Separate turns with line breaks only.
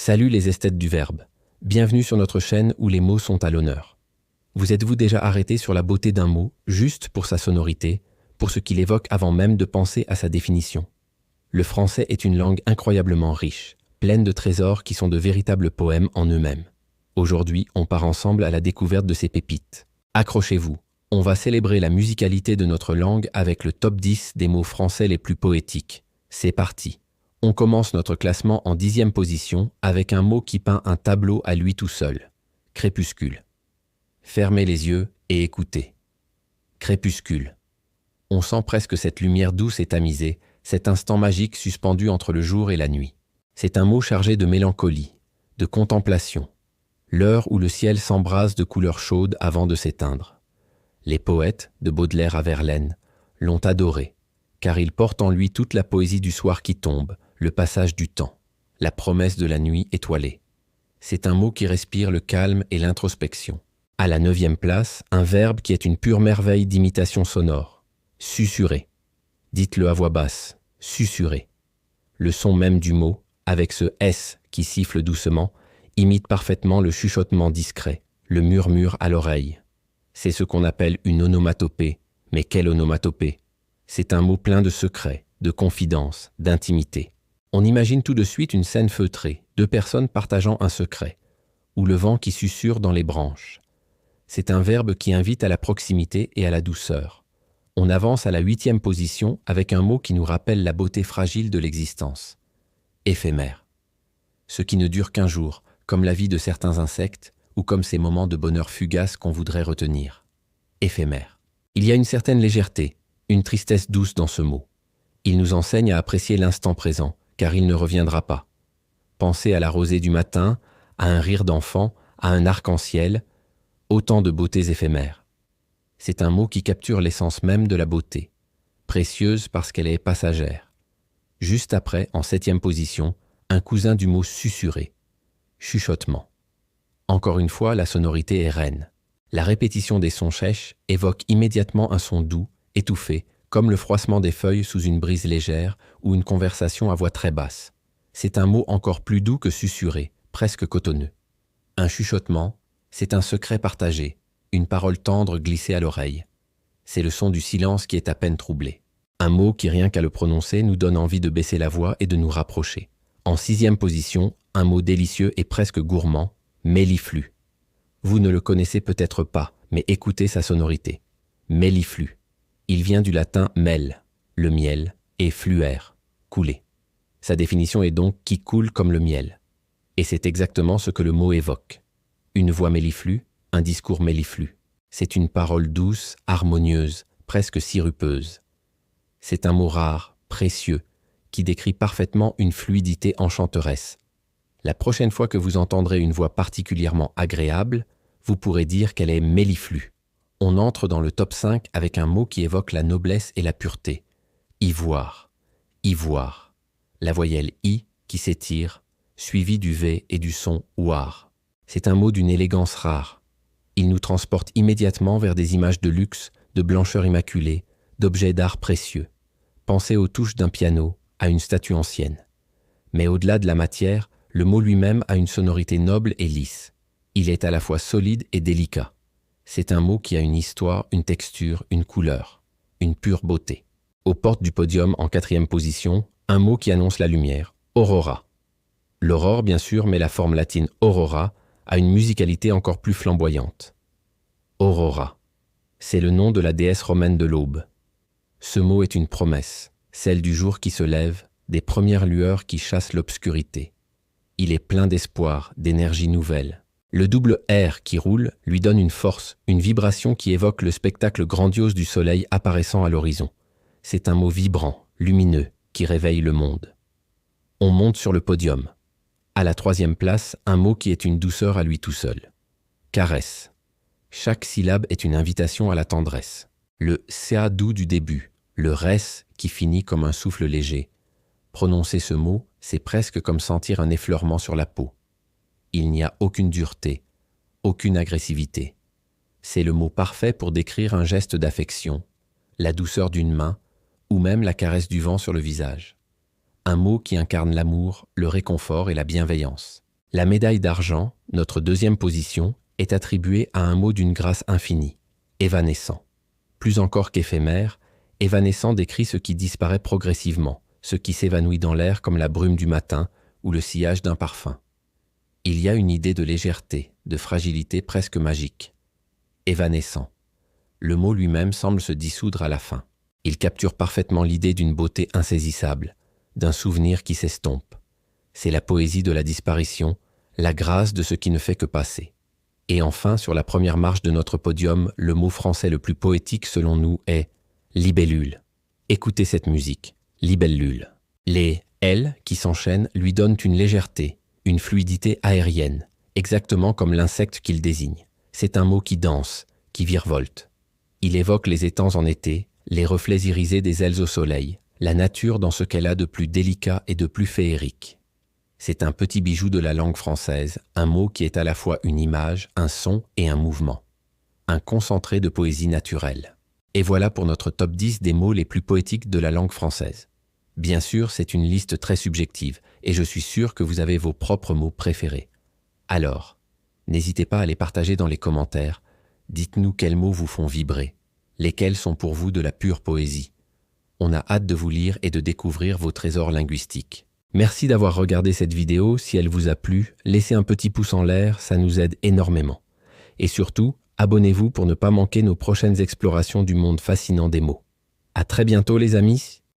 Salut les esthètes du verbe. Bienvenue sur notre chaîne où les mots sont à l'honneur. Vous êtes-vous déjà arrêté sur la beauté d'un mot, juste pour sa sonorité, pour ce qu'il évoque avant même de penser à sa définition? Le français est une langue incroyablement riche, pleine de trésors qui sont de véritables poèmes en eux-mêmes. Aujourd'hui, on part ensemble à la découverte de ces pépites. Accrochez-vous, on va célébrer la musicalité de notre langue avec le top 10 des mots français les plus poétiques. C'est parti. On commence notre classement en 10e position avec un mot qui peint un tableau à lui tout seul. Crépuscule. Fermez les yeux et écoutez. Crépuscule. On sent presque cette lumière douce et tamisée, cet instant magique suspendu entre le jour et la nuit. C'est un mot chargé de mélancolie, de contemplation. L'heure où le ciel s'embrase de couleurs chaudes avant de s'éteindre. Les poètes, de Baudelaire à Verlaine, l'ont adoré, car il porte en lui toute la poésie du soir qui tombe, le passage du temps, la promesse de la nuit étoilée. C'est un mot qui respire le calme et l'introspection. À la 9e place, un verbe qui est une pure merveille d'imitation sonore. Susurrer. Dites-le à voix basse. Susurrer. Le son même du mot, avec ce S qui siffle doucement, imite parfaitement le chuchotement discret, le murmure à l'oreille. C'est ce qu'on appelle une onomatopée. Mais quelle onomatopée! C'est un mot plein de secrets, de confidences, d'intimité. On imagine tout de suite une scène feutrée, deux personnes partageant un secret, ou le vent qui susurre dans les branches. C'est un verbe qui invite à la proximité et à la douceur. On avance à la 8e position avec un mot qui nous rappelle la beauté fragile de l'existence. Éphémère. Ce qui ne dure qu'un jour, comme la vie de certains insectes, ou comme ces moments de bonheur fugace qu'on voudrait retenir. Éphémère. Il y a une certaine légèreté, une tristesse douce dans ce mot. Il nous enseigne à apprécier l'instant présent, car il ne reviendra pas. Pensez à la rosée du matin, à un rire d'enfant, à un arc-en-ciel, autant de beautés éphémères. C'est un mot qui capture l'essence même de la beauté, précieuse parce qu'elle est passagère. Juste après, en 7e position, un cousin du mot susurrer, chuchotement. Encore une fois, la sonorité est reine. La répétition des sons chèches évoque immédiatement un son doux, étouffé, comme le froissement des feuilles sous une brise légère ou une conversation à voix très basse. C'est un mot encore plus doux que susurré, presque cotonneux. Un chuchotement, c'est un secret partagé, une parole tendre glissée à l'oreille. C'est le son du silence qui est à peine troublé. Un mot qui, rien qu'à le prononcer, nous donne envie de baisser la voix et de nous rapprocher. En 6e position, un mot délicieux et presque gourmand, méliflu. Vous ne le connaissez peut-être pas, mais écoutez sa sonorité. Méliflu. Il vient du latin mel, le miel, et fluere, couler. Sa définition est donc qui coule comme le miel. Et c'est exactement ce que le mot évoque. Une voix méliflue, un discours méliflu. C'est une parole douce, harmonieuse, presque sirupeuse. C'est un mot rare, précieux, qui décrit parfaitement une fluidité enchanteresse. La prochaine fois que vous entendrez une voix particulièrement agréable, vous pourrez dire qu'elle est méliflue. On entre dans le top 5 avec un mot qui évoque la noblesse et la pureté. Ivoire. Ivoire. La voyelle I qui s'étire, suivie du V et du son ouar. C'est un mot d'une élégance rare. Il nous transporte immédiatement vers des images de luxe, de blancheur immaculée, d'objets d'art précieux. Pensez aux touches d'un piano, à une statue ancienne. Mais au-delà de la matière, le mot lui-même a une sonorité noble et lisse. Il est à la fois solide et délicat. C'est un mot qui a une histoire, une texture, une couleur, une pure beauté. Aux portes du podium, en 4e position, un mot qui annonce la lumière, aurora. L'aurore, bien sûr, mais la forme latine aurora a une musicalité encore plus flamboyante. Aurora. C'est le nom de la déesse romaine de l'aube. Ce mot est une promesse, celle du jour qui se lève, des premières lueurs qui chassent l'obscurité. Il est plein d'espoir, d'énergie nouvelle. Le double R qui roule lui donne une force, une vibration qui évoque le spectacle grandiose du soleil apparaissant à l'horizon. C'est un mot vibrant, lumineux, qui réveille le monde. On monte sur le podium. À la 3e place, un mot qui est une douceur à lui tout seul. Caresse. Chaque syllabe est une invitation à la tendresse. Le CA doux du début, le res qui finit comme un souffle léger. Prononcer ce mot, c'est presque comme sentir un effleurement sur la peau. Il n'y a aucune dureté, aucune agressivité. C'est le mot parfait pour décrire un geste d'affection, la douceur d'une main ou même la caresse du vent sur le visage. Un mot qui incarne l'amour, le réconfort et la bienveillance. La médaille d'argent, notre deuxième position, est attribuée à un mot d'une grâce infinie, évanescent. Plus encore qu'éphémère, évanescent décrit ce qui disparaît progressivement, ce qui s'évanouit dans l'air comme la brume du matin ou le sillage d'un parfum. Il y a une idée de légèreté, de fragilité presque magique. Évanescent. Le mot lui-même semble se dissoudre à la fin. Il capture parfaitement l'idée d'une beauté insaisissable, d'un souvenir qui s'estompe. C'est la poésie de la disparition, la grâce de ce qui ne fait que passer. Et enfin, sur la première marche de notre podium, le mot français le plus poétique selon nous est « libellule ». Écoutez cette musique, libellule. Les « L » qui s'enchaînent lui donnent une légèreté, une fluidité aérienne, exactement comme l'insecte qu'il désigne. C'est un mot qui danse, qui virevolte. Il évoque les étangs en été, les reflets irisés des ailes au soleil, la nature dans ce qu'elle a de plus délicat et de plus féerique. C'est un petit bijou de la langue française, un mot qui est à la fois une image, un son et un mouvement. Un concentré de poésie naturelle. Et voilà pour notre top 10 des mots les plus poétiques de la langue française. Bien sûr, c'est une liste très subjective, et je suis sûr que vous avez vos propres mots préférés. Alors, n'hésitez pas à les partager dans les commentaires. Dites-nous quels mots vous font vibrer, lesquels sont pour vous de la pure poésie. On a hâte de vous lire et de découvrir vos trésors linguistiques. Merci d'avoir regardé cette vidéo. Si elle vous a plu, laissez un petit pouce en l'air, ça nous aide énormément. Et surtout, abonnez-vous pour ne pas manquer nos prochaines explorations du monde fascinant des mots. À très bientôt les amis!